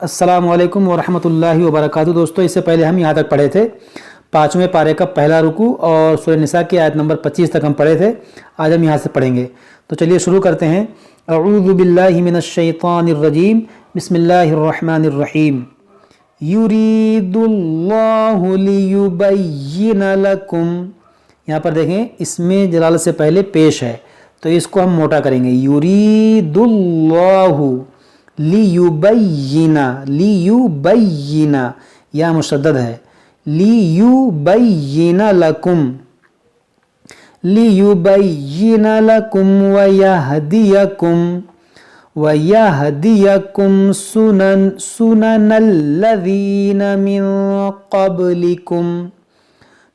السلام علیکم ورحمۃ اللہ وبرکاتہ۔ دوستو، اس سے پہلے ہم یہاں تک پڑھے تھے 5ویں پارے کا پہلا رکوع اور سورہ نساء کی آیت نمبر 25 تک ہم پڑھے تھے۔ آج ہم یہاں سے پڑھیں گے، تو چلیے شروع کرتے ہیں۔ اعوذ باللہ من الشیطان الرجیم، بسم اللہ الرحمن الرحیم۔ یرید اللہ لیبین لکم، یہاں پر دیکھیں اس میں جلالت سے پہلے پیش ہے تو اس کو ہم موٹا کریں گے۔ یرید اللہ لیبین، لیبین یا مشدد ہے، لیبین لکم، لیبین لکم ویہدیکم، ویہدیکم سنن الذین من قبلکم۔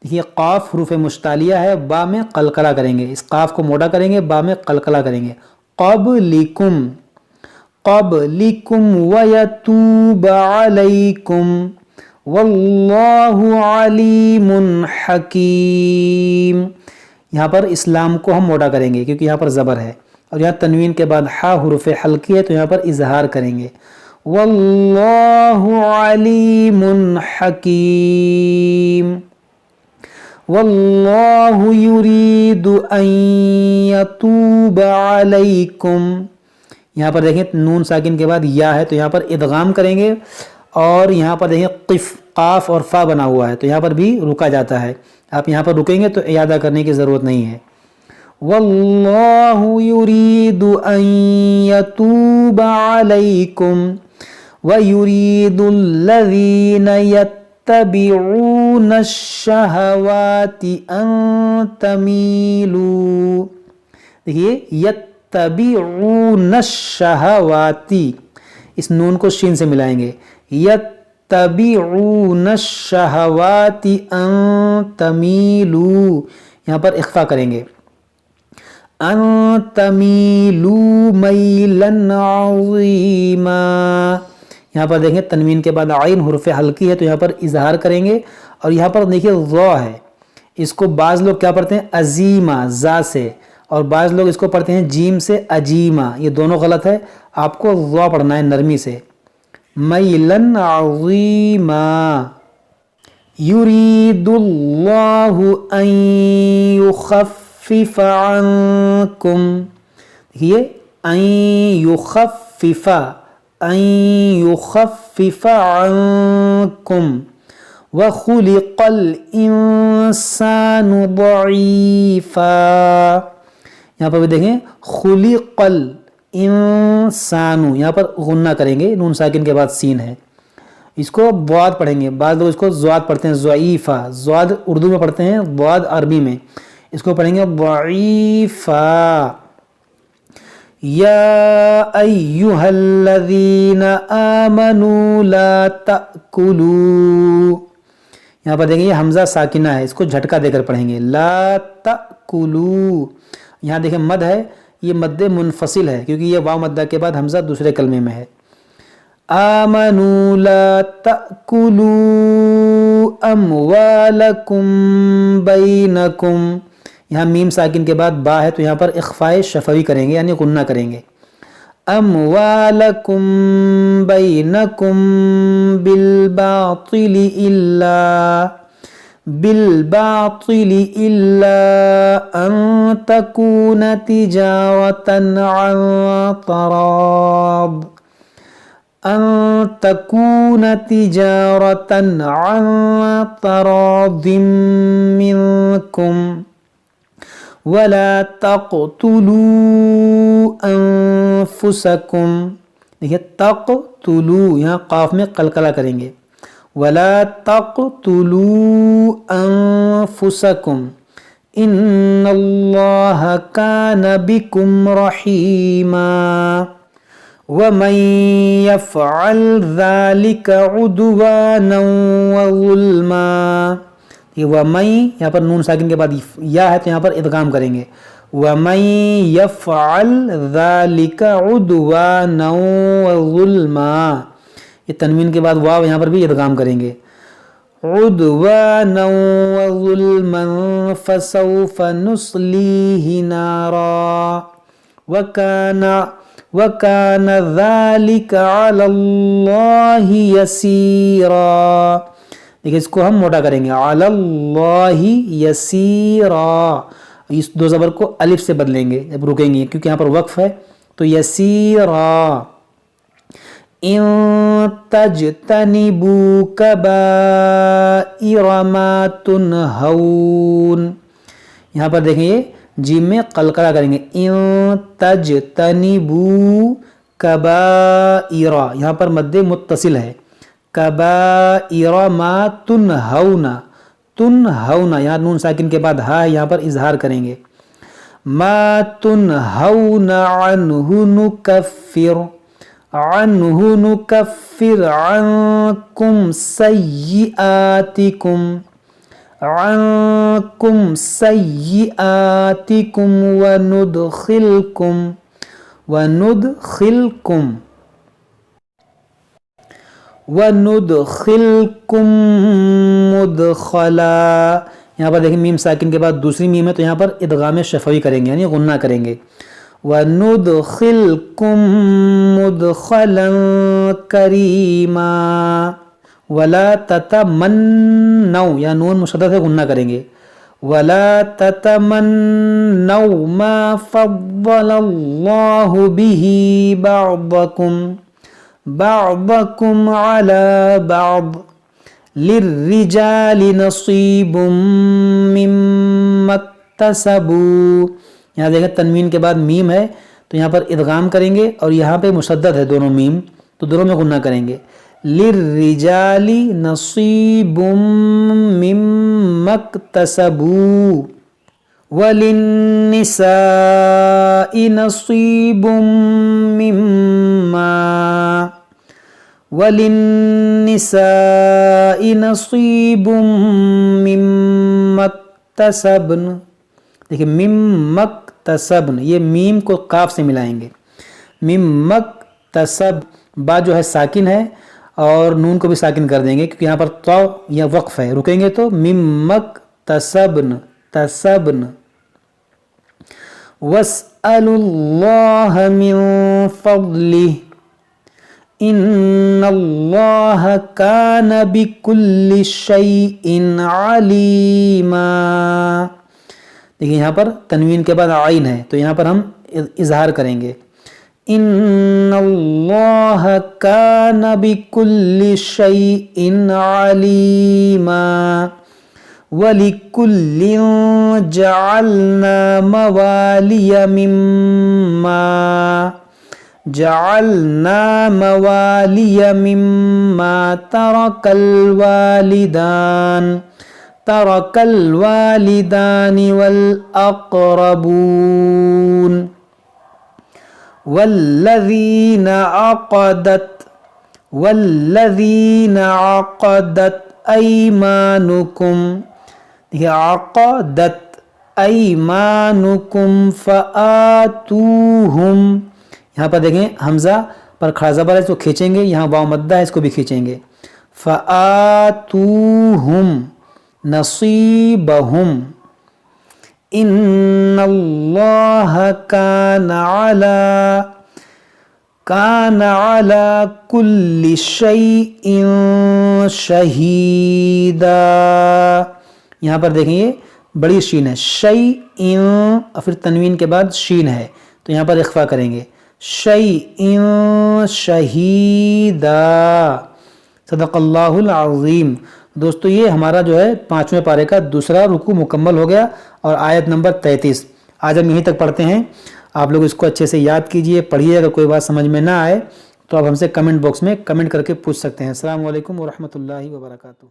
دیکھیے قاف حروف مشتعلیہ ہے، با میں قلقلہ کریں گے، اس قاف کو موٹا کریں گے، با میں قلقلہ کریں گے۔ قبلکم، قبلکم ویتوب علیکم واللہ علیم حکیم۔ یہاں پر اسلام کو ہم موٹا کریں گے کیونکہ یہاں پر زبر ہے، اور یہاں تنوین کے بعد ہا حرف حلقی ہے تو یہاں پر اظہار کریں گے۔ واللہ علیم حکیم، واللہ یرید ان یتوب علیکم۔ یہاں پر دیکھیں نون ساکن کے بعد یا ہے تو یہاں پر ادغام کریں گے، اور یہاں پر دیکھیں قف، قاف اور فا بنا ہوا ہے تو یہاں پر بھی رکا جاتا ہے، آپ یہاں پر رکیں گے تو اعادہ کرنے کی ضرورت نہیں ہے۔ واللہ یرید ان یتوب علیکم ویرید الذین یتبعون الشہوات ان تمیلوا۔ دیکھیے یتبعون الشہوات، اس نون کو شین سے ملائیں گے، یتبعون الشہوات ان تمیلوا، یہاں پر اخفا کریں گے، ان تمیلوا میلا عظیما۔ یہاں پر دیکھیں تنوین کے بعد عین حرف حلقی ہے تو یہاں پر اظہار کریں گے، اور یہاں پر دیکھیے ضا ہے، اس کو بعض لوگ کیا پڑھتے ہیں عظیمہ زا سے، اور بعض لوگ اس کو پڑھتے ہیں جیم سے عجیمہ، یہ دونوں غلط ہے، آپ کو ضا پڑھنا ہے نرمی سے۔ میلن عظیما، یرید اللہ ان یخفف عنکم، دیکھیے ان یخفف، ان یخفف عنکم وخلق الانسان ضعیفا۔ یہاں پر بھی دیکھیں خلق الانسان، یہاں پر غنہ کریں گے، نون ساکن کے بعد سین ہے، اس کو ضاد پڑھیں گے، بعض لوگ اس کو ضاد پڑھتے ہیں ضعیفا، ضاد اردو میں پڑھتے ہیں، ضاد عربی میں، اس کو پڑھیں گے ضعیفا۔ یا ایہا الذین آمنوا لا تأکلوا، یہاں پر دیکھیں یہ حمزہ ساکنہ ہے، اس کو جھٹکا دے کر پڑھیں گے، لا تأکلوا۔ یہاں دیکھیں مد ہے، یہ مد منفصل ہے کیونکہ یہ واو مدہ کے بعد حمزہ دوسرے کلمے میں ہے۔ آمنوا لا تأکلوا اموالکم بینکم، یہاں میم ساکن کے بعد با ہے تو یہاں پر اخفاء شفوی کریں گے، یعنی غنہ کریں گے۔ اموالکم بینکم بالباطل الا ان تکون تجارۃ عن تراض، ان تکون تجارۃ عن تراض منکم ولا تقتلوا انفسکم۔ دیکھیے تقتلوا، یہاں قاف میں قلقلہ کریں گے، ولا تقتلوا انفسکم ان اللہ کان بکم رحیما ومن یفعل ذلک عدوانا وظلما۔ یہ وَمَن، یہاں پر نون ساکن کے بعد یا ہے تو یہاں پر ادغام کریں گے، وَمَن يَفْعَلْ ذَلِكَ عُدْوَانًا وَظُلْمًا، یہ تنوین کے بعد واو یہاں پر بھی ادغام کریں گے، عُدْوَانًا وَظُلْمًا فَسَوْفَ نُصْلِيهِ نَارًا وَكَانَ ذَلِكَ عَلَى اللَّهِ يَسِيرًا. دیکھیں اس کو ہم موٹا کریں گے، عَلَى اللَّهِ يَسِيرًا. اس دو زبر کو الف سے بدلیں گے جب رکیں گے، کیونکہ یہاں پر وقف ہے تو یسیرا. ان تجتنبوا کبائر ما تنہون. یہاں پر دیکھیں یہ جیم میں قلقلہ کریں گے، ان تجتنبوا کبائر، یہاں پر مد متصل ہے، کبائر ما تنہون. تنہون یہاں نون ساکن کے بعد ہا ہے، یہاں پر اظہار کریں گے. ما تنہون عنہ نکفر عنکم سیئاتکم وندخلکم مدخلا. یہاں پر دیکھیں میم ساکن کے بعد دوسری میم ہے تو یہاں پر ادغام شفوی کریں گے، یعنی غنہ کریں گے. وندخلکم مدخلا کریما. ولا تتمنوا، یا نون مشدد سے غنہ کریں گے. ولا تتمنوا ما فضل اللہ به بعضکم علی بعض للرجال نصیب مما اکتسبوا. یہاں دیکھیں تنوین کے بعد میم ہے تو یہاں پر ادغام کریں گے، اور یہاں پہ مشدد ہے دونوں میم تو دونوں میں غنہ کریں گے. للرجال نصیب مما اکتسبوا وللنساء نصیب مما اکتسبن. دیکھیں مما اکتسبن، یہ میم کو قاف سے ملائیں گے. مما اکتسب، با جو ہے ساکن ہے اور نون کو بھی ساکن کر دیں گے کیونکہ یہاں پر تو یا وقف ہے، رکیں گے تو مما اکتسبن تسبن. واسألوا اللہ من فضلہ ان اللہ کان بکل شیء علیما. دیکھیں یہاں پر تنوین کے بعد عین ہے تو یہاں پر ہم اظہار کریں گے. ان اللہ کان بکل شیء علیما وَلِكُلٍّ جَعَلْنَا مَوَالِيَ مِمَّا تَرَكَ الْوَالِدَانِ وَالْأَقْرَبُونَ وَالَّذِينَ عَقَدَتْ أَيْمَانُكُمْ. دیکھیں عقدت ایمانکم فآتوہم، یہاں پر دیکھیں حمزہ پر کھڑا زبر ہے اس کو کھینچیں گے، یہاں واو مدہ ہے اس کو بھی کھینچیں گے. فآتوہم نصیبہم ان اللہ کان علی کل شیء شہیدا. یہاں پر دیکھیں یہ بڑی شین ہے، شیء اور پھر تنوین کے بعد شین ہے تو یہاں پر اخفا کریں گے. شیء شہیدا. صدق اللہ العظیم. دوستو یہ ہمارا جو ہے 5ویں پارے کا دوسرا رکوع مکمل ہو گیا اور آیت نمبر 33. آج ہم یہیں تک پڑھتے ہیں. آپ لوگ اس کو اچھے سے یاد کیجئے، پڑھیے. اگر کوئی بات سمجھ میں نہ آئے تو آپ ہم سے کمنٹ باکس میں کمنٹ کر کے پوچھ سکتے ہیں. السلام علیکم ورحمۃ اللہ وبرکاتہ.